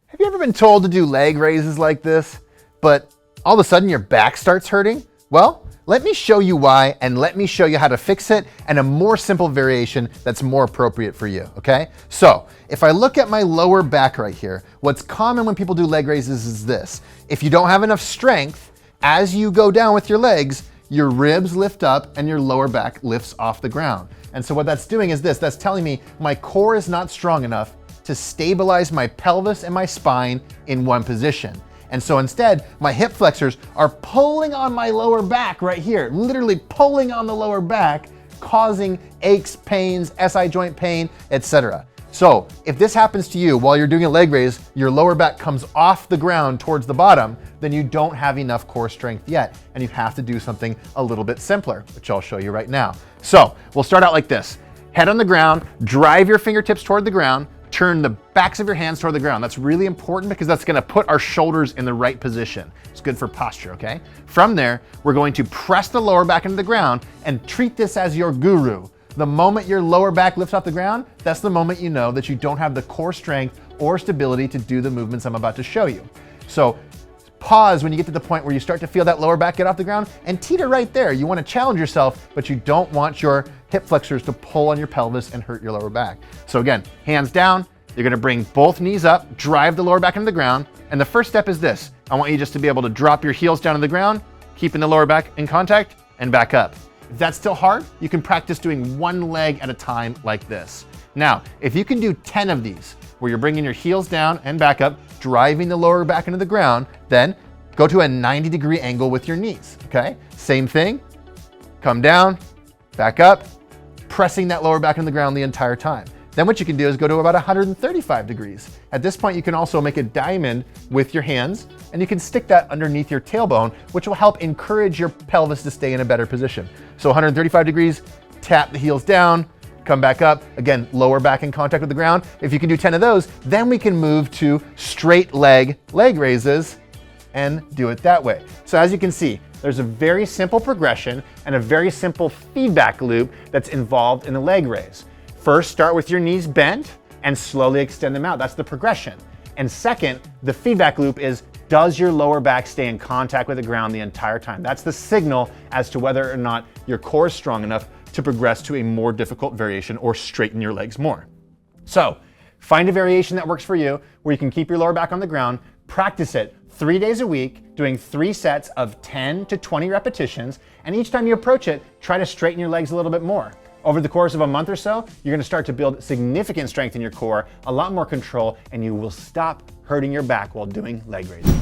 Have you ever been told to do leg raises like this, but all of a sudden your back starts hurting? Well, let me show you why, and let me show you how to fix it and a more simple variation that's more appropriate for you, okay? So, if I look at my lower back right here, what's common when people do leg raises is this. If you don't have enough strength, as you go down with your legs, your ribs lift up and your lower back lifts off the ground. And so what that's doing is this, that's telling me my core is not strong enough to stabilize my pelvis and my spine in one position. And so instead, my hip flexors are pulling on my lower back right here, literally pulling on the lower back, causing aches, pains, SI joint pain, etc. So if this happens to you while you're doing a leg raise, your lower back comes off the ground towards the bottom, then you don't have enough core strength yet, and you have to do something a little bit simpler, which I'll show you right now. So we'll start out like this. Head on the ground, drive your fingertips toward the ground, turn the backs of your hands toward the ground. That's really important because that's gonna put our shoulders in the right position. It's good for posture, okay? From there, we're going to press the lower back into the ground and treat this as your guru. The moment your lower back lifts off the ground, that's the moment you know that you don't have the core strength or stability to do the movements I'm about to show you. So pause when you get to the point where you start to feel that lower back get off the ground and teeter right there. You want to challenge yourself, but you don't want your hip flexors to pull on your pelvis and hurt your lower back. So again, hands down, you're going to bring both knees up, drive the lower back into the ground. And the first step is this. I want you just to be able to drop your heels down to the ground, keeping the lower back in contact, and back up. If that's still hard, you can practice doing one leg at a time like this. Now, if you can do 10 of these, where you're bringing your heels down and back up, driving the lower back into the ground, then go to a 90-degree angle with your knees, okay? Same thing, come down, back up, pressing that lower back into the ground the entire time. Then what you can do is go to about 135 degrees. At this point, you can also make a diamond with your hands, and you can stick that underneath your tailbone, which will help encourage your pelvis to stay in a better position. So 135 degrees, tap the heels down, come back up, again, lower back in contact with the ground. If you can do 10 of those, then we can move to straight leg raises and do it that way. So as you can see, there's a very simple progression and a very simple feedback loop that's involved in the leg raise. First, start with your knees bent and slowly extend them out. That's the progression. And second, the feedback loop is, does your lower back stay in contact with the ground the entire time? That's the signal as to whether or not your core is strong enough to progress to a more difficult variation or straighten your legs more. So find a variation that works for you where you can keep your lower back on the ground, practice it 3 days a week, doing 3 sets of 10 to 20 repetitions, and each time you approach it, try to straighten your legs a little bit more. Over the course of a month or so, you're gonna start to build significant strength in your core, a lot more control, and you will stop hurting your back while doing leg raises.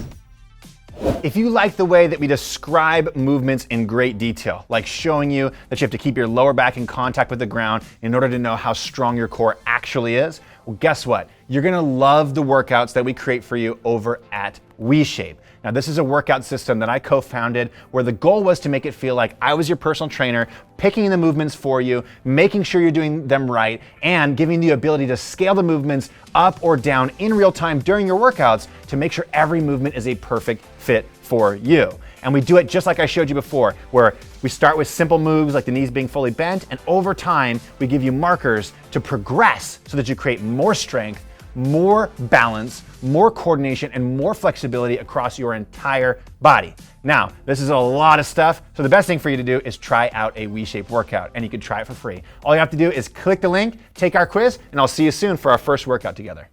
If you like the way that we describe movements in great detail, like showing you that you have to keep your lower back in contact with the ground in order to know how strong your core actually is, well, guess what? You're gonna love the workouts that we create for you over at WeShape. Now, this is a workout system that I co-founded where the goal was to make it feel like I was your personal trainer, picking the movements for you, making sure you're doing them right, and giving you the ability to scale the movements up or down in real time during your workouts to make sure every movement is a perfect fit for you. And we do it just like I showed you before, where we start with simple moves like the knees being fully bent, and over time, we give you markers to progress so that you create more strength, more balance, more coordination, and more flexibility across your entire body. Now, this is a lot of stuff, so the best thing for you to do is try out a WeShape workout, and you can try it for free. All you have to do is click the link, take our quiz, and I'll see you soon for our first workout together.